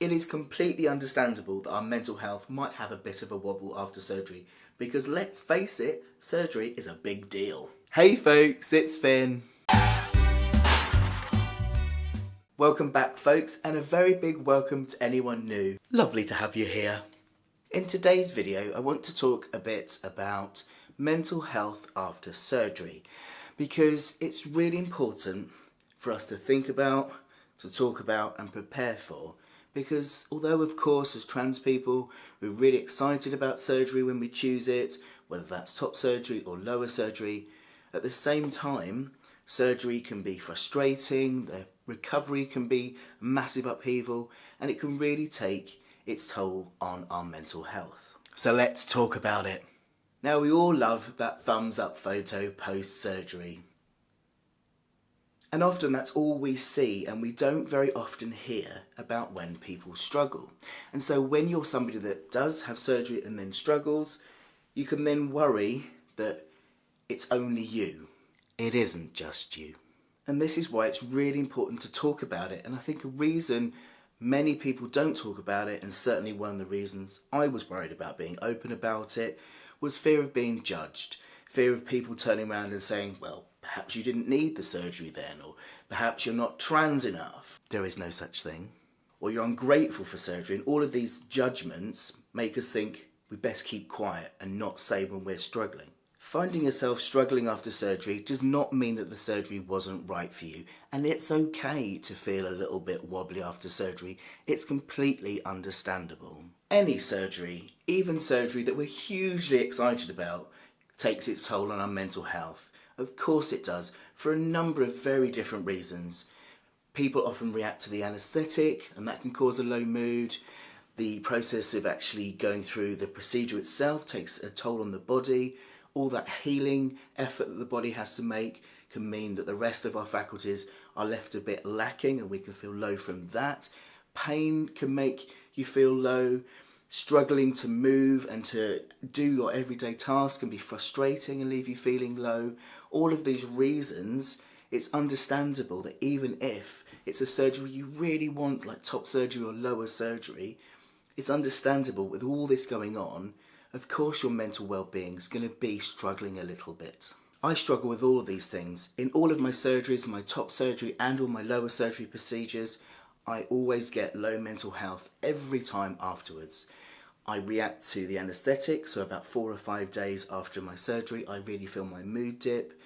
It is completely understandable that our mental health might have a bit of a wobble after surgery, because let's face it, surgery is a big deal. Hey folks, it's Finn. Welcome back folks, and a very big welcome to anyone new. Lovely to have you here. In today's video, I want to talk a bit about mental health after surgery, because it's really important for us to think about, to talk about and prepare for. Because although of course as trans people we're really excited about surgery when we choose it, whether that's top surgery or lower surgery, at the same time surgery can be frustrating, the recovery can be a massive upheaval, and it can really take its toll on our mental health. So let's talk about it. Now we all love that thumbs up photo post-surgery. And often that's all we see, and we don't very often hear about when people struggle. And so when you're somebody that does have surgery and then struggles, you can then worry that it's only you. It isn't just you. And this is why it's really important to talk about it. And I think a reason many people don't talk about it, and certainly one of the reasons I was worried about being open about it, was fear of being judged. Fear of people turning around and saying, well, perhaps you didn't need the surgery then, or perhaps you're not trans enough. There is no such thing. Or you're ungrateful for surgery, and all of these judgments make us think we best keep quiet and not say when we're struggling. Finding yourself struggling after surgery does not mean that the surgery wasn't right for you, and it's okay to feel a little bit wobbly after surgery. It's completely understandable. Any surgery, even surgery that we're hugely excited about, takes its toll on our mental health. Of course it does, for a number of very different reasons. People often react to the anaesthetic, and that can cause a low mood. The process of actually going through the procedure itself takes a toll on the body. All that healing effort that the body has to make can mean that the rest of our faculties are left a bit lacking, and we can feel low from that. Pain can make you feel low. Struggling to move and to do your everyday tasks can be frustrating and leave you feeling low. All of these reasons, it's understandable that even if it's a surgery you really want, like top surgery or lower surgery, it's understandable with all this going on, of course your mental well-being is going to be struggling a little bit. I struggle with all of these things. In all of my surgeries, my top surgery and all my lower surgery procedures, I always get low mental health every time afterwards. I react to the anaesthetic, so about 4 or 5 days after my surgery, I really feel my mood dip.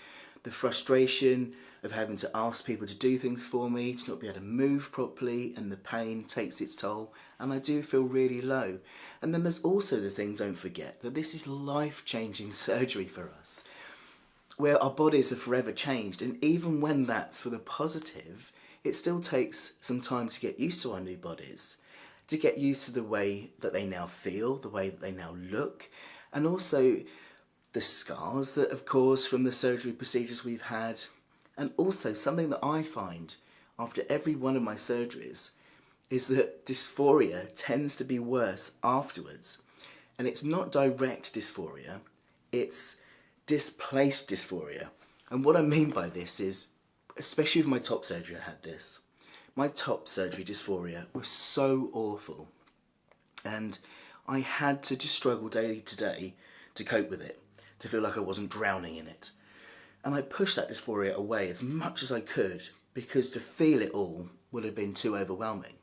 The frustration of having to ask people to do things for me, to not be able to move properly, and the pain takes its toll, and I do feel really low. And then there's also the thing, don't forget, that this is life-changing surgery for us, where our bodies are forever changed, and even when that's for the positive, it still takes some time to get used to our new bodies, to get used to the way that they now feel, the way that they now look, and also the scars that, of course, from the surgery procedures we've had. And also something that I find after every one of my surgeries is that dysphoria tends to be worse afterwards. And it's not direct dysphoria, it's displaced dysphoria. And what I mean by this is, especially with my top surgery, I had this. My top surgery dysphoria was so awful, and I had to just struggle day to day to cope with it, to feel like I wasn't drowning in it. And I pushed that dysphoria away as much as I could, because to feel it all would have been too overwhelming.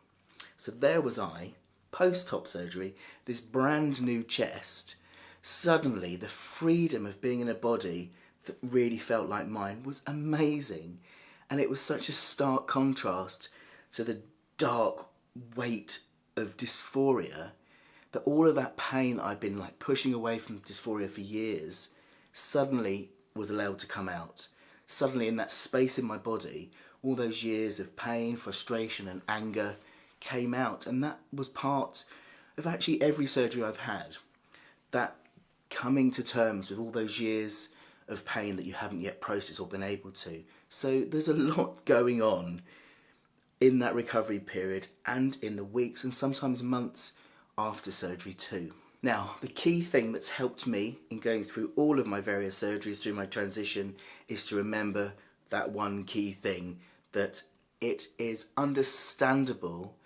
So there was I, post-top surgery, this brand new chest. Suddenly the freedom of being in a body that really felt like mine was amazing. And it was such a stark contrast to the dark weight of dysphoria, that all of that pain that I'd been like pushing away from dysphoria for years suddenly was allowed to come out. Suddenly in that space in my body, all those years of pain, frustration and anger came out, and that was part of actually every surgery I've had. That coming to terms with all those years of pain that you haven't yet processed or been able to. So there's a lot going on in that recovery period and in the weeks and sometimes months after surgery too. Now, the key thing that's helped me in going through all of my various surgeries through my transition is to remember that one key thing, that it is understandable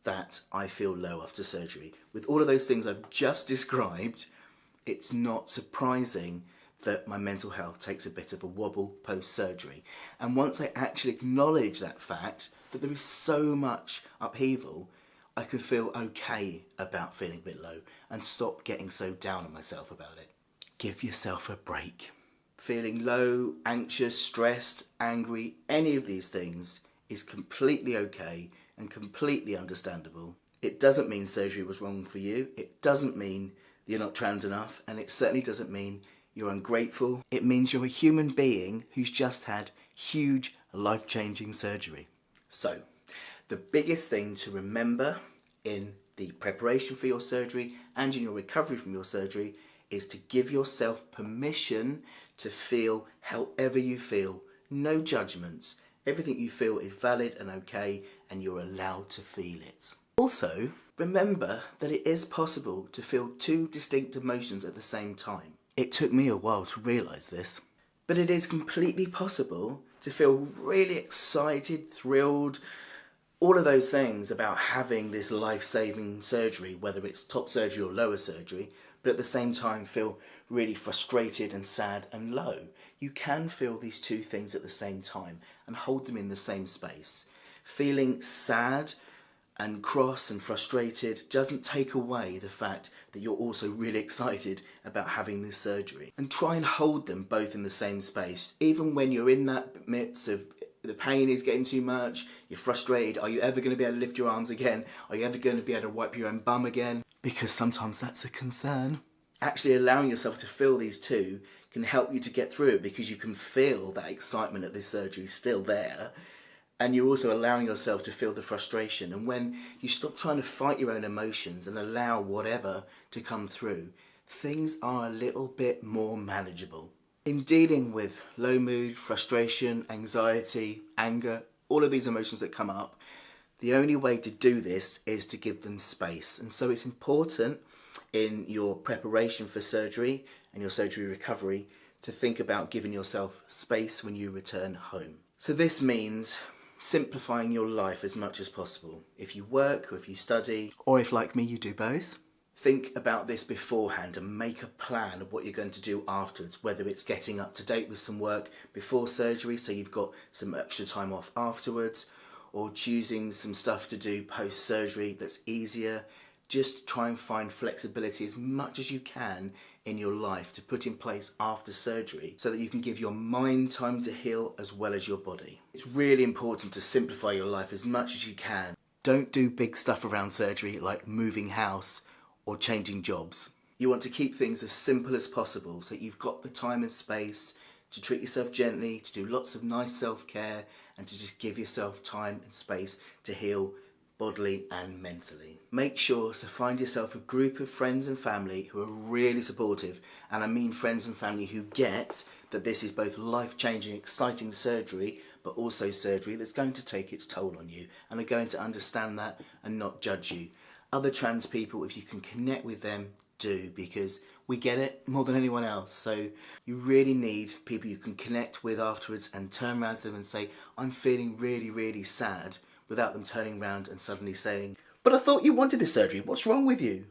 that I feel low after surgery. With all of those things I've just described, it's not surprising that my mental health takes a bit of a wobble post-surgery. And once I actually acknowledge that fact, that there is so much upheaval, I can feel okay about feeling a bit low and stop getting so down on myself about it. Give yourself a break. Feeling low, anxious, stressed, angry, any of these things is completely okay and completely understandable. It doesn't mean surgery was wrong for you. It doesn't mean you're not trans enough, and it certainly doesn't mean you're ungrateful. It means you're a human being who's just had huge life-changing surgery. So, the biggest thing to remember in the preparation for your surgery and in your recovery from your surgery is to give yourself permission to feel however you feel. No judgments. Everything you feel is valid and okay, and you're allowed to feel it. Also, remember that it is possible to feel two distinct emotions at the same time. It took me a while to realise this, but it is completely possible to feel really excited, thrilled, all of those things about having this life-saving surgery, whether it's top surgery or lower surgery, but at the same time feel really frustrated and sad and low. You can feel these two things at the same time and hold them in the same space. Feeling sad and cross and frustrated doesn't take away the fact that you're also really excited about having this surgery. And try and hold them both in the same space. Even when you're in that midst of the pain is getting too much, you're frustrated, are you ever going to be able to lift your arms again? Are you ever going to be able to wipe your own bum again? Because sometimes that's a concern. Actually allowing yourself to feel these two can help you to get through it, because you can feel that excitement at this surgery still there, and you're also allowing yourself to feel the frustration. And when you stop trying to fight your own emotions and allow whatever to come through, things are a little bit more manageable. In dealing with low mood, frustration, anxiety, anger, all of these emotions that come up, the only way to do this is to give them space. And so it's important in your preparation for surgery and your surgery recovery to think about giving yourself space when you return home. So this means simplifying your life as much as possible. If you work or if you study, or if like me you do both, think about this beforehand and make a plan of what you're going to do afterwards, whether it's getting up to date with some work before surgery so you've got some extra time off afterwards, or choosing some stuff to do post-surgery that's easier. Just try and find flexibility as much as you can in your life to put in place after surgery so that you can give your mind time to heal as well as your body. It's really important to simplify your life as much as you can. Don't do big stuff around surgery like moving house or changing jobs. You want to keep things as simple as possible so that you've got the time and space to treat yourself gently, to do lots of nice self-care, and to just give yourself time and space to heal bodily and mentally. Make sure to find yourself a group of friends and family who are really supportive, and I mean friends and family who get that this is both life-changing, exciting surgery, but also surgery that's going to take its toll on you, and are going to understand that and not judge you. Other trans people, if you can connect with them, do, because we get it more than anyone else. So you really need people you can connect with afterwards and turn around to them and say, I'm feeling really, really sad, without them turning around and suddenly saying, but I thought you wanted this surgery, what's wrong with you?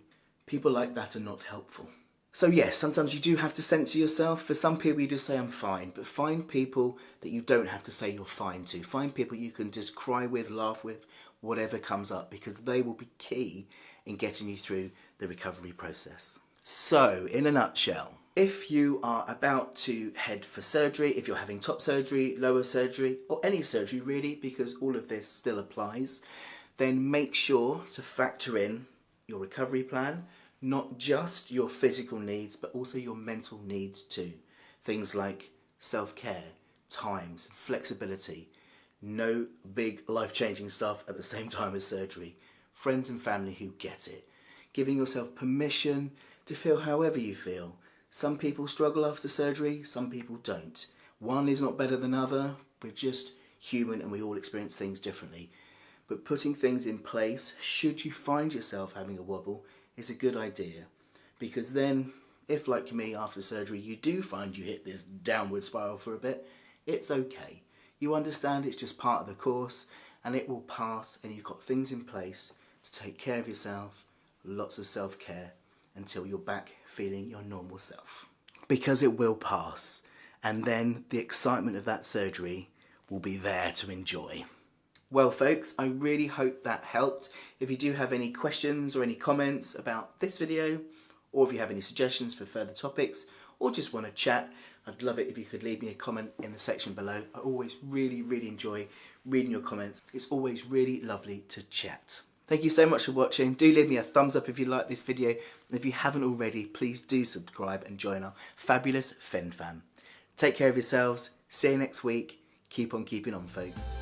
People like that are not helpful. So yes, sometimes you do have to censor yourself. For some people you just say I'm fine, but find people that you don't have to say you're fine to. Find people you can just cry with, laugh with, whatever comes up, because they will be key in getting you through the recovery process. So, in a nutshell, if you are about to head for surgery, if you're having top surgery, lower surgery, or any surgery really, because all of this still applies, then make sure to factor in your recovery plan, not just your physical needs, but also your mental needs too. Things like self-care, times, flexibility, no big life-changing stuff at the same time as surgery, friends and family who get it, giving yourself permission to feel however you feel. Some people struggle after surgery, some people don't. One is not better than other, we're just human and we all experience things differently. But putting things in place, should you find yourself having a wobble, is a good idea. Because then, if like me after surgery you do find you hit this downward spiral for a bit, it's okay. You understand it's just part of the course and it will pass, and you've got things in place So take care of yourself, lots of self-care, until you're back feeling your normal self. Because it will pass, and then the excitement of that surgery will be there to enjoy. Well folks, I really hope that helped. If you do have any questions or any comments about this video, or if you have any suggestions for further topics, or just want to chat, I'd love it if you could leave me a comment in the section below. I always really enjoy reading your comments. It's always really lovely to chat. Thank you so much for watching. Do leave me a thumbs up if you like this video. And if you haven't already, please do subscribe and join our fabulous Finn fam. Take care of yourselves. See you next week. Keep on keeping on, folks.